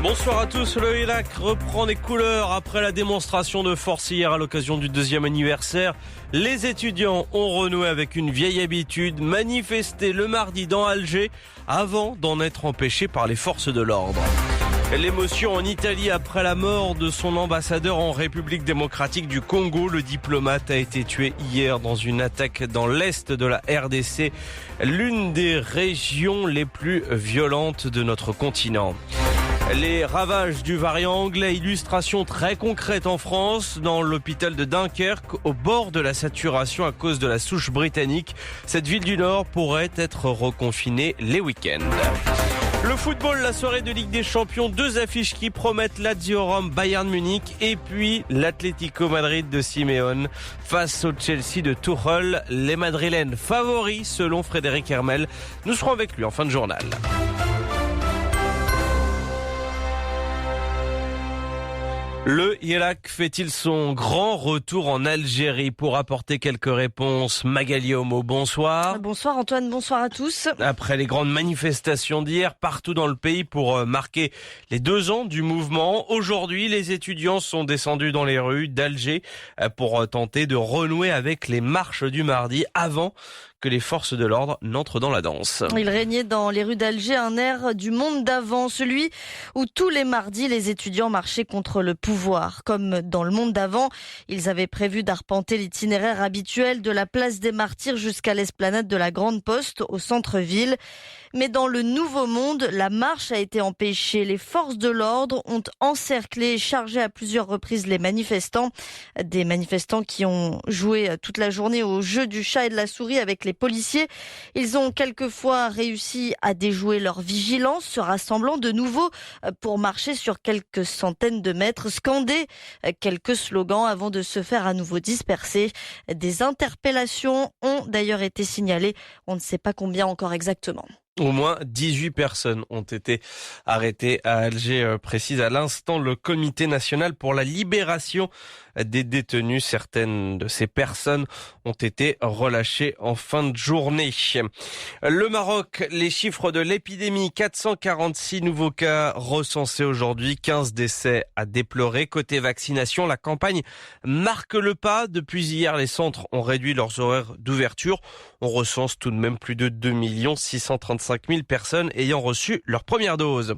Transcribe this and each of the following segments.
Bonsoir à tous. Le Hirak reprend des couleurs après la démonstration de force hier à l'occasion du 2e anniversaire. Les étudiants ont renoué avec une vieille habitude, manifester le mardi dans Alger avant d'en être empêchés par les forces de l'ordre. L'émotion en Italie après la mort de son ambassadeur en République démocratique du Congo. Le diplomate a été tué hier dans une attaque dans l'est de la RDC, l'une des régions les plus violentes de notre continent. Les ravages du variant anglais, illustration très concrète en France, dans l'hôpital de Dunkerque, au bord de la saturation à cause de la souche britannique. Cette ville du Nord pourrait être reconfinée les week-ends. Le football, la soirée de Ligue des Champions, 2 affiches qui promettent Lazio Rome, Bayern Munich et puis l'Atlético Madrid de Simeone face au Chelsea de Tuchel. Les Madrilènes favoris selon Frédéric Hermel. Nous serons avec lui en fin de journal. Le Hirak fait-il son grand retour en Algérie pour apporter quelques réponses? Magali Homo, bonsoir. Bonsoir Antoine, bonsoir à tous. Après les grandes manifestations d'hier partout dans le pays pour marquer les 2 ans du mouvement, aujourd'hui les étudiants sont descendus dans les rues d'Alger pour tenter de renouer avec les marches du mardi avant que les forces de l'ordre n'entrent dans la danse. Il régnait dans les rues d'Alger un air du monde d'avant, celui où tous les mardis les étudiants marchaient contre le pouvoir. Comme dans le monde d'avant, ils avaient prévu d'arpenter l'itinéraire habituel de la place des Martyrs jusqu'à l'esplanade de la Grande Poste au centre-ville. Mais dans le nouveau monde, la marche a été empêchée. Les forces de l'ordre ont encerclé et chargé à plusieurs reprises les manifestants. Des manifestants qui ont joué toute la journée au jeu du chat et de la souris avec les policiers. Ils ont quelquefois réussi à déjouer leur vigilance, se rassemblant de nouveau pour marcher sur quelques centaines de mètres, scander quelques slogans avant de se faire à nouveau disperser. Des interpellations ont d'ailleurs été signalées. On ne sait pas combien encore exactement. Au moins 18 personnes ont été arrêtées à Alger, précise à l'instant le Comité national pour la libération des détenus. Certaines de ces personnes ont été relâchées en fin de journée. Le Maroc, les chiffres de l'épidémie, 446 nouveaux cas recensés aujourd'hui, 15 décès à déplorer. Côté vaccination, la campagne marque le pas. Depuis hier, les centres ont réduit leurs horaires d'ouverture. On recense tout de même plus de 2 635 000 personnes ayant reçu leur première dose.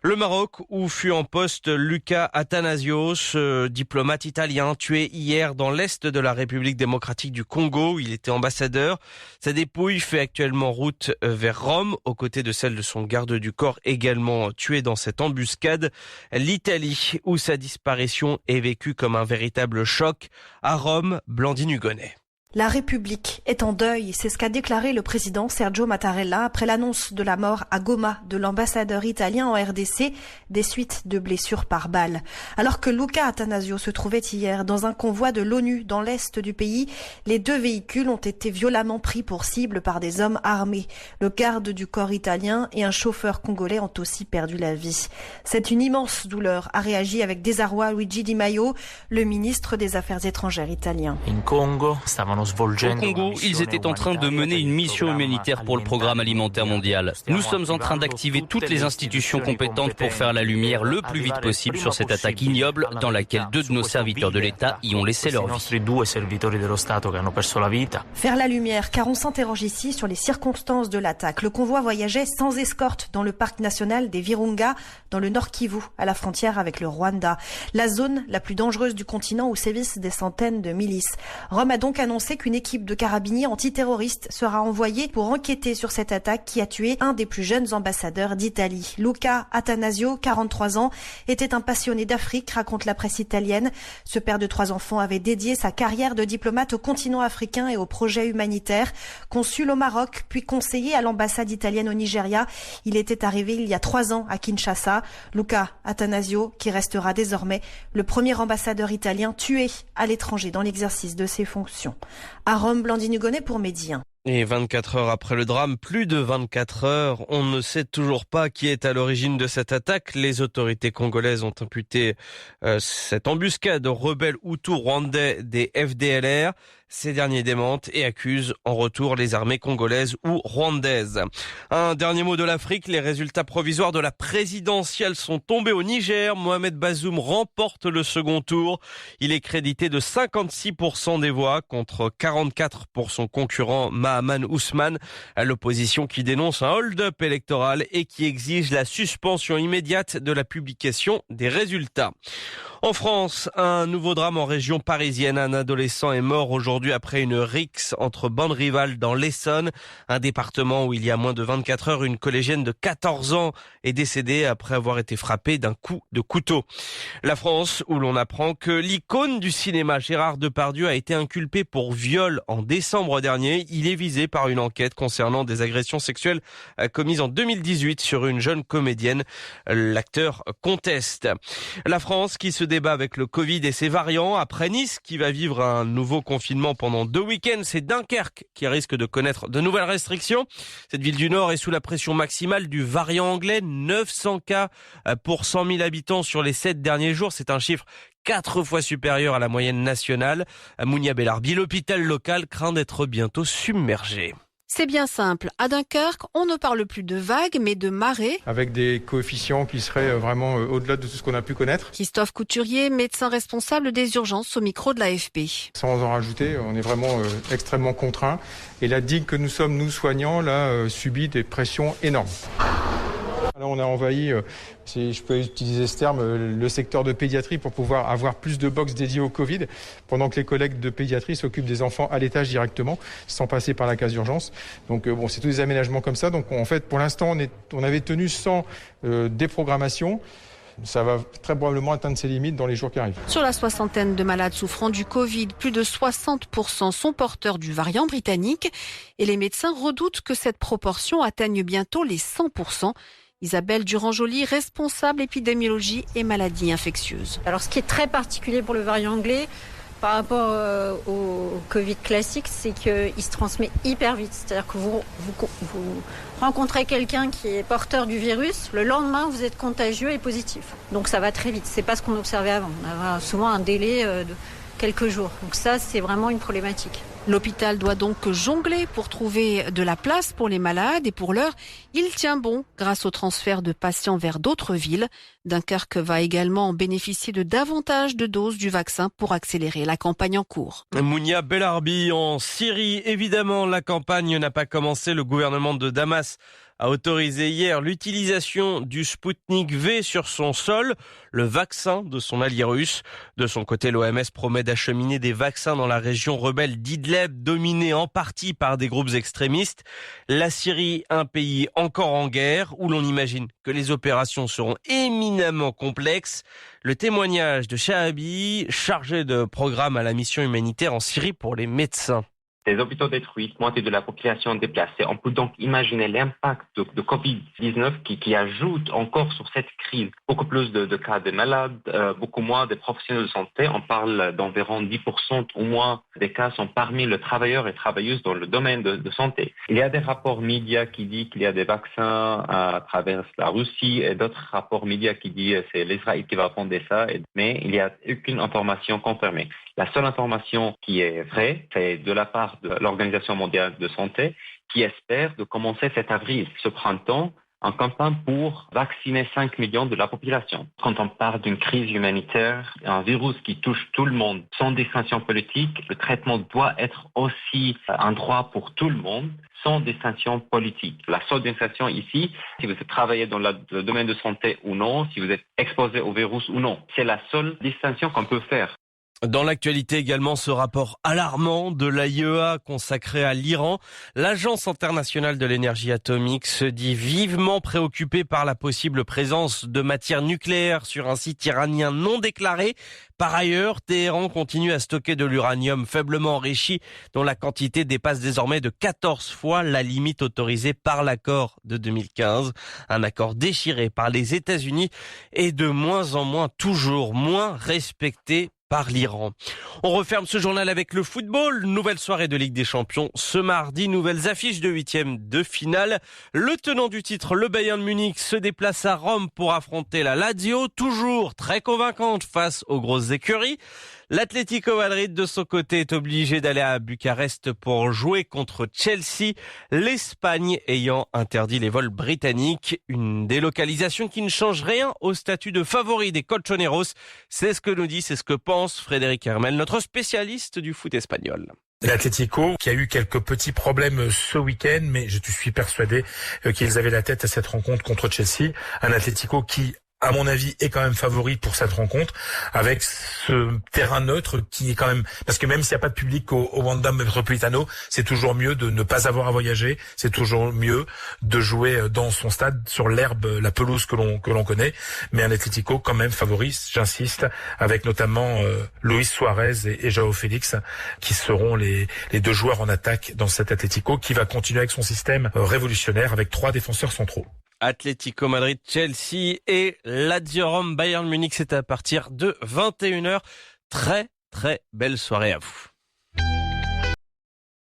Le Maroc, où fut en poste Luca Attanasios, diplomate italien, tué hier dans l'est de la République démocratique du Congo. Il était ambassadeur. Sa dépouille fait actuellement route vers Rome, aux côtés de celle de son garde du corps, également tué dans cette embuscade. L'Italie, où sa disparition est vécue comme un véritable choc. À Rome, Blandine Hugonnet. La République est en deuil, c'est ce qu'a déclaré le président Sergio Mattarella après l'annonce de la mort à Goma de l'ambassadeur italien en RDC des suites de blessures par balle. Alors que Luca Attanasio se trouvait hier dans un convoi de l'ONU dans l'est du pays, les 2 véhicules ont été violemment pris pour cible par des hommes armés. Le garde du corps italien et un chauffeur congolais ont aussi perdu la vie. C'est une immense douleur, a réagi avec désarroi Luigi Di Maio, le ministre des Affaires étrangères italien. Au Congo, ils étaient en train de mener une mission humanitaire pour le programme alimentaire mondial. Nous sommes en train d'activer toutes les institutions compétentes pour faire la lumière le plus vite possible sur cette attaque ignoble dans laquelle 2 de nos serviteurs de l'État y ont laissé leur vie. Faire la lumière, car on s'interroge ici sur les circonstances de l'attaque. Le convoi voyageait sans escorte dans le parc national des Virunga, dans le Nord Kivu, à la frontière avec le Rwanda. La zone la plus dangereuse du continent où sévissent des centaines de milices. Rome a donc annoncé qu'une équipe de carabiniers antiterroristes sera envoyée pour enquêter sur cette attaque qui a tué un des plus jeunes ambassadeurs d'Italie. Luca Attanasio, 43 ans, était un passionné d'Afrique, raconte la presse italienne. Ce père de 3 enfants avait dédié sa carrière de diplomate au continent africain et aux projets humanitaires. Consul au Maroc, puis conseiller à l'ambassade italienne au Nigeria, il était arrivé il y a 3 ans à Kinshasa. Luca Attanasio, qui restera désormais le premier ambassadeur italien tué à l'étranger dans l'exercice de ses fonctions. À Rome, Blandine Hugonnet pour Média. Et 24 heures après le drame, plus de 24 heures, on ne sait toujours pas qui est à l'origine de cette attaque. Les autorités congolaises ont imputé cette embuscade aux rebelles hutus rwandais des FDLR. Ces derniers démentent et accusent en retour les armées congolaises ou rwandaises. Un dernier mot de l'Afrique, les résultats provisoires de la présidentielle sont tombés au Niger. Mohamed Bazoum remporte le second tour. Il est crédité de 56% des voix contre 44% pour son concurrent Mahaman Ousmane. L'opposition qui dénonce un hold-up électoral et qui exige la suspension immédiate de la publication des résultats. En France, un nouveau drame en région parisienne. Un adolescent est mort aujourd'hui après une rixe entre bandes rivales dans l'Essonne. Un département où il y a moins de 24 heures, une collégienne de 14 ans est décédée après avoir été frappée d'un coup de couteau. La France, où l'on apprend que l'icône du cinéma Gérard Depardieu a été inculpé pour viol en décembre dernier. Il est visé par une enquête concernant des agressions sexuelles commises en 2018 sur une jeune comédienne. L'acteur conteste. La France qui se débat avec le Covid et ses variants. Après Nice, qui va vivre un nouveau confinement pendant 2 week-ends, c'est Dunkerque qui risque de connaître de nouvelles restrictions. Cette ville du Nord est sous la pression maximale du variant anglais. 900 cas pour 100 000 habitants sur les 7 derniers jours. C'est un chiffre 4 fois supérieur à la moyenne nationale. Mounia Bellarbi, l'hôpital local craint d'être bientôt submergé. C'est bien simple. À Dunkerque, on ne parle plus de vagues, mais de marées. Avec des coefficients qui seraient vraiment au-delà de tout ce qu'on a pu connaître. Christophe Couturier, médecin responsable des urgences au micro de l'AFP. Sans en rajouter, on est vraiment extrêmement contraints. Et la digue que nous sommes, nous soignants, là, subit des pressions énormes. Là, on a envahi, si je peux utiliser ce terme, le secteur de pédiatrie pour pouvoir avoir plus de box dédiées au Covid, pendant que les collègues de pédiatrie s'occupent des enfants à l'étage directement, sans passer par la case d'urgence. Donc c'est tous des aménagements comme ça. Donc en fait, pour l'instant, on avait tenu sans déprogrammation. Ça va très probablement atteindre ses limites dans les jours qui arrivent. Sur la soixantaine de malades souffrant du Covid, plus de 60% sont porteurs du variant britannique. Et les médecins redoutent que cette proportion atteigne bientôt les 100%. Isabelle Durand-Joly, responsable épidémiologie et maladies infectieuses. Alors ce qui est très particulier pour le variant anglais par rapport au Covid classique, c'est qu'il se transmet hyper vite. C'est-à-dire que vous rencontrez quelqu'un qui est porteur du virus, le lendemain vous êtes contagieux et positif. Donc ça va très vite. C'est pas ce qu'on observait avant. On avait souvent un délai de quelques jours. Donc ça, c'est vraiment une problématique. L'hôpital doit donc jongler pour trouver de la place pour les malades et pour l'heure, il tient bon grâce au transfert de patients vers d'autres villes. Dunkerque va également bénéficier de davantage de doses du vaccin pour accélérer la campagne en cours. Mounia Bellarbi en Syrie. Évidemment, la campagne n'a pas commencé. Le gouvernement de Damas a autorisé hier l'utilisation du Sputnik V sur son sol, le vaccin de son allié russe. De son côté, l'OMS promet d'acheminer des vaccins dans la région rebelle d'Idlib, dominée en partie par des groupes extrémistes. La Syrie, un pays encore en guerre, où l'on imagine que les opérations seront éminemment complexes. Le témoignage de Shahabi, chargé de programme à la mission humanitaire en Syrie pour les médecins. Des hôpitaux détruits, moitié de la population déplacée. On peut donc imaginer l'impact de Covid-19 qui ajoute encore sur cette crise. Beaucoup plus de cas de malades, beaucoup moins de professionnels de santé. On parle d'environ 10% au moins des cas sont parmi les travailleurs et travailleuses dans le domaine de santé. Il y a des rapports médias qui disent qu'il y a des vaccins à travers la Russie et d'autres rapports médias qui disent que c'est l'Israël qui va fonder ça. Mais il n'y a aucune information confirmée. La seule information qui est vraie, c'est de la part de l'Organisation mondiale de santé qui espère de commencer cet avril, ce printemps, en campagne pour vacciner 5 millions de la population. Quand on parle d'une crise humanitaire, un virus qui touche tout le monde, sans distinction politique, le traitement doit être aussi un droit pour tout le monde, sans distinction politique. La seule distinction ici, si vous travaillez dans le domaine de santé ou non, si vous êtes exposé au virus ou non, c'est la seule distinction qu'on peut faire. Dans l'actualité également, ce rapport alarmant de l'AIEA consacré à l'Iran. L'Agence internationale de l'énergie atomique se dit vivement préoccupée par la possible présence de matière nucléaire sur un site iranien non déclaré. Par ailleurs, Téhéran continue à stocker de l'uranium faiblement enrichi dont la quantité dépasse désormais de 14 fois la limite autorisée par l'accord de 2015. Un accord déchiré par les États-Unis et de moins en moins, toujours moins respecté par l'Iran. On referme ce journal avec le football. Nouvelle soirée de Ligue des Champions ce mardi. Nouvelles affiches de 8e de finale. Le tenant du titre, le Bayern Munich, se déplace à Rome pour affronter la Lazio, toujours très convaincante face aux grosses écuries. L'Atlético Madrid, de son côté, est obligé d'aller à Bucarest pour jouer contre Chelsea, l'Espagne ayant interdit les vols britanniques. Une délocalisation qui ne change rien au statut de favori des Colchoneros. C'est ce que pense Frédéric Hermel, notre spécialiste du foot espagnol. L'Atlético qui a eu quelques petits problèmes ce week-end, mais je suis persuadé qu'ils avaient la tête à cette rencontre contre Chelsea. Un Atlético qui, à mon avis, est quand même favori pour cette rencontre, avec ce terrain neutre qui est quand même, parce que même s'il n'y a pas de public au Wanda Metropolitano, c'est toujours mieux de ne pas avoir à voyager, c'est toujours mieux de jouer dans son stade, sur l'herbe, la pelouse que l'on connaît, mais un Atlético quand même favori, j'insiste, avec notamment Luis Suarez et Joao Félix, qui seront les deux joueurs en attaque dans cet Atlético, qui va continuer avec son système révolutionnaire, avec 3 défenseurs centraux. Atlético Madrid, Chelsea et Lazio Rome, Bayern Munich, c'est à partir de 21h. Très belle soirée à vous.